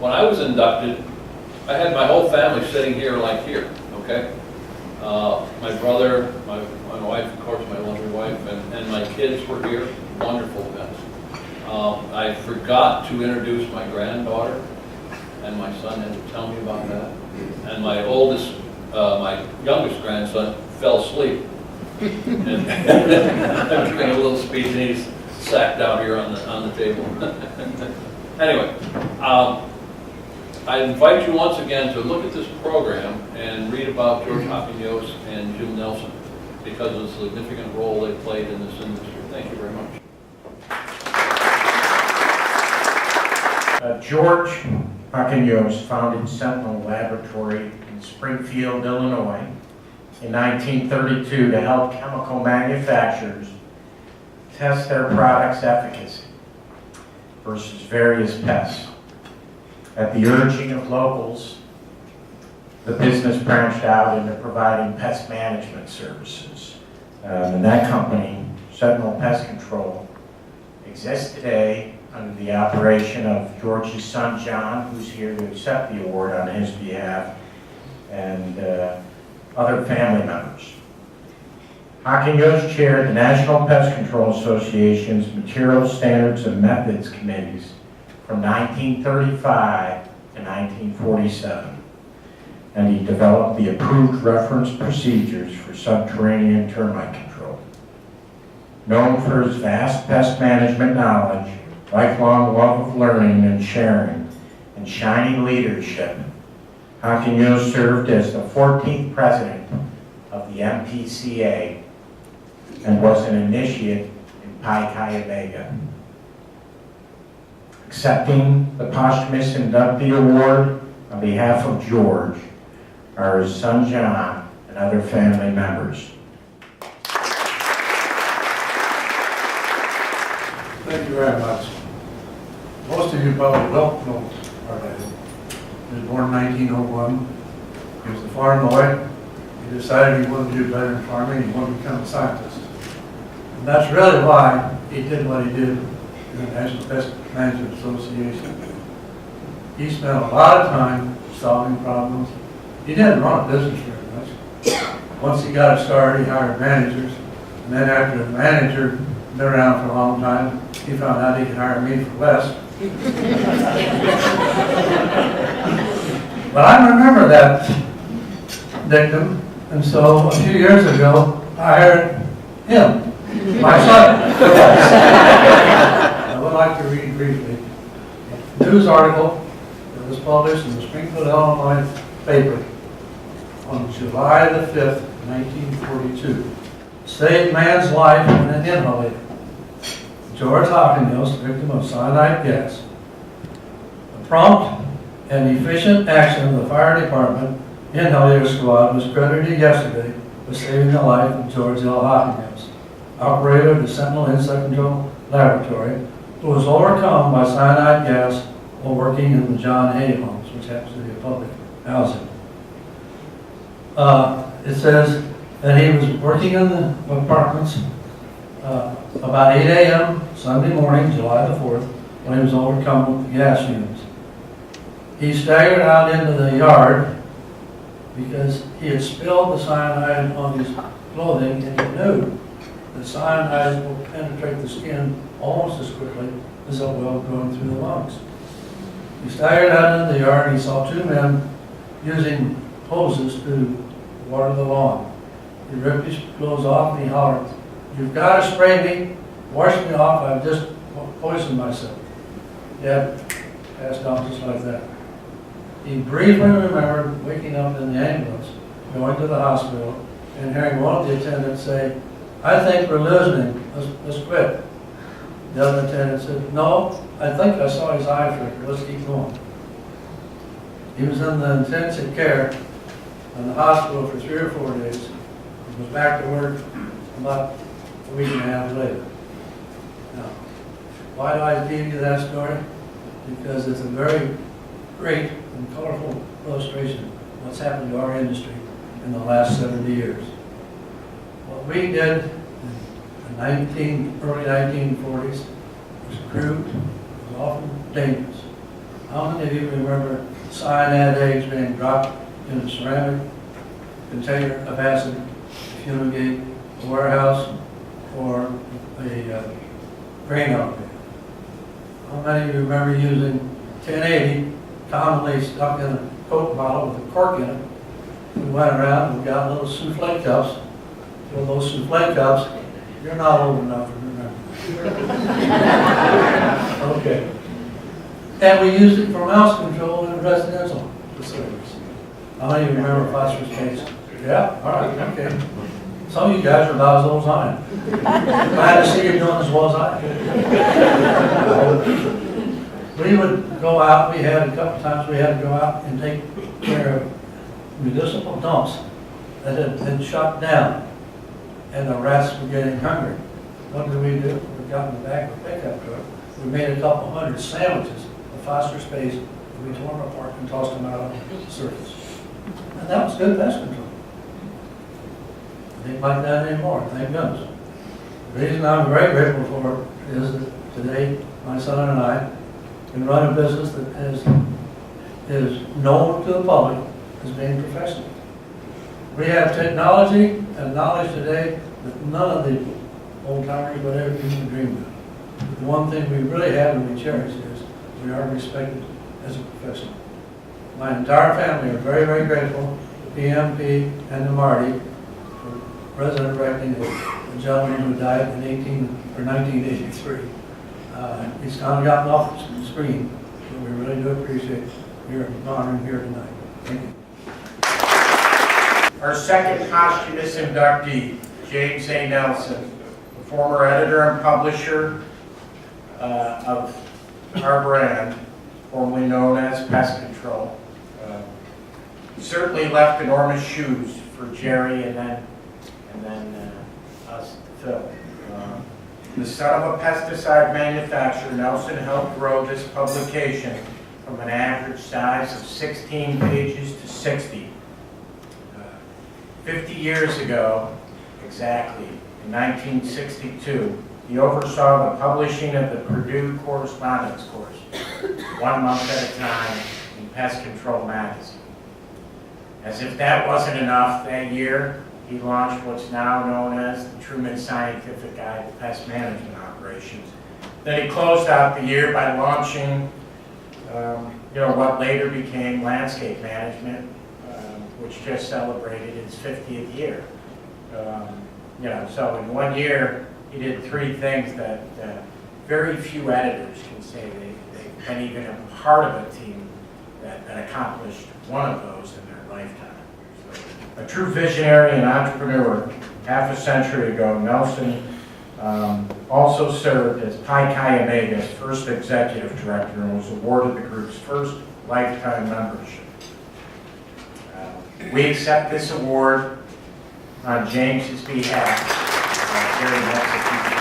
when I was inducted, I had my whole family sitting here like here, okay? My brother, my wife, of course, my lovely wife, and my kids were here. Wonderful events. I forgot to introduce my granddaughter, and my son had to tell me about that. And my youngest grandson fell asleep. And I'm giving a little speech, and he's sacked out here on the table. Anyway, I invite you once again to look at this program and read about George Hopkins and Jim Nelson, because of the significant role they played in this industry. Thank you very much. George Hopkins founded Sentinel Laboratory in Springfield, Illinois in 1932 to help chemical manufacturers test their products' efficacy versus various pests. At the urging of locals, the business branched out into providing pest management services. And that company, Sentinel Pest Control, exists today under the operation of George's son, John, who's here to accept the award on his behalf, and other family members. Hopkins chaired the National Pest Control Association's Materials, Standards, and Methods Committees from 1935 to 1947, and he developed the approved reference procedures for subterranean termite control. Known for his vast pest management knowledge, lifelong love of learning and sharing, and shining leadership, Hopkins served as the 14th president of the MPCA and was an initiate in Pi Chi Omega. Accepting the posthumous inductee award on behalf of George are his son John and other family members. Thank you very much. Most of you probably don't know our dad. He was born in 1901. He was a farm boy. He decided he wanted to do better in farming. He wanted to become a scientist. And that's really why he did what he did in the National Pest Management Association. He spent a lot of time solving problems. He didn't run a business very much. Once he got it started, he hired managers. And then after the manager had been around for a long time, he found out he could hire me for less. But I remember that dictum, and so a few years ago, I hired him, my son, for less. I would like to read briefly a news article that was published in the Springfield, Illinois paper on July the 5th, 1942. Saved man's life in an inhalator. George Hopkins, victim of cyanide gas. The prompt and efficient action of the fire department inhalator squad was credited yesterday with saving the life of George L. Hopkins, operator of the Sentinel Insect Control Laboratory, who was overcome by cyanide gas while working in the John Hay homes, which happens to be a public housing. It says that he was working in the apartments about 8 a.m. Sunday morning, July the 4th, when he was overcome with the gas fumes. He staggered out into the yard because he had spilled the cyanide on his clothing, and he knew that cyanide will penetrate the skin almost as quickly as it will going through the lungs. He staggered out into the yard and he saw two men using hoses to water the lawn. He ripped his clothes off and he hollered, "You've got to spray me, wash me off, I've just poisoned myself." Dad passed out just like that. He briefly remembered waking up in the ambulance, going to the hospital, and hearing one of the attendants say, "I think we're losing him, let's quit." The other attendant said, "No, I think I saw his eye flicker, let's keep going." He was in the intensive care in the hospital for 3 or 4 days. He was back to work about a week and a half later. Now, why do I give you that story? Because it's a very great and colorful illustration of what's happened to our industry in the last 70 years. What we did in the early 1940s was crude, it was often dangerous. How many of you remember cyanide eggs being dropped in a ceramic container of acid to fumigate a warehouse or a grain elevator? How many of you remember using 1080 commonly stuck in a Coke bottle with a cork in it? We went around and got little souffle cups. Well, those souffle cups, you're not old enough to remember. Okay. And we used it for mouse control in residential facilities. How many of you remember phosphorus paste? Yeah, all right, okay. Some of you guys are about as old as I am. Glad to see you doing as well as I am. We would go out, we had a couple times we had to go out and take care of municipal dumps that had been shut down, and the rats were getting hungry. What did we do? We got in the back of a pickup truck. We made a couple hundred sandwiches of phosphorus paste, and we tore them apart and tossed them out on the surface. And that was good pest control. It ain't like that anymore, thank goodness. The reason I'm very grateful for it is that today, my son and I can run a business that is known to the public as being professional. We have technology and knowledge today that none of the old timers would ever even dream of. The one thing we really have and we cherish is we are respected as a professional. My entire family are very, very grateful to PMP and to Marty for resurrecting a gentleman who died in 1983. He's kind of gotten off the screen, but we really do appreciate your honoring here tonight. Thank you. Our second posthumous inductee, James A. Nelson, the former editor and publisher of our brand, formerly known as Pest Control. He certainly left enormous shoes for Jerry and then us to fill. The son of a pesticide manufacturer, Nelson helped grow this publication from an average size of 16 pages to 60. 50 years ago, exactly, in 1962, he oversaw the publishing of the Purdue Correspondence Course, 1 month at a time, in Pest Control magazine. As if that wasn't enough, that year, he launched what's now known as the Truman Scientific Guide to Pest Management Operations. Then he closed out the year by launching what later became Landscape Management, which just celebrated its 50th year. So in 1 year, he did 3 things that very few editors can say they've been even a part of a team that accomplished one of those in their lifetime. So, a true visionary and entrepreneur. Half a century ago, Nelson also served as Pi Chi Omega's first executive director and was awarded the group's first lifetime membership. We accept this award on James's behalf. Very much.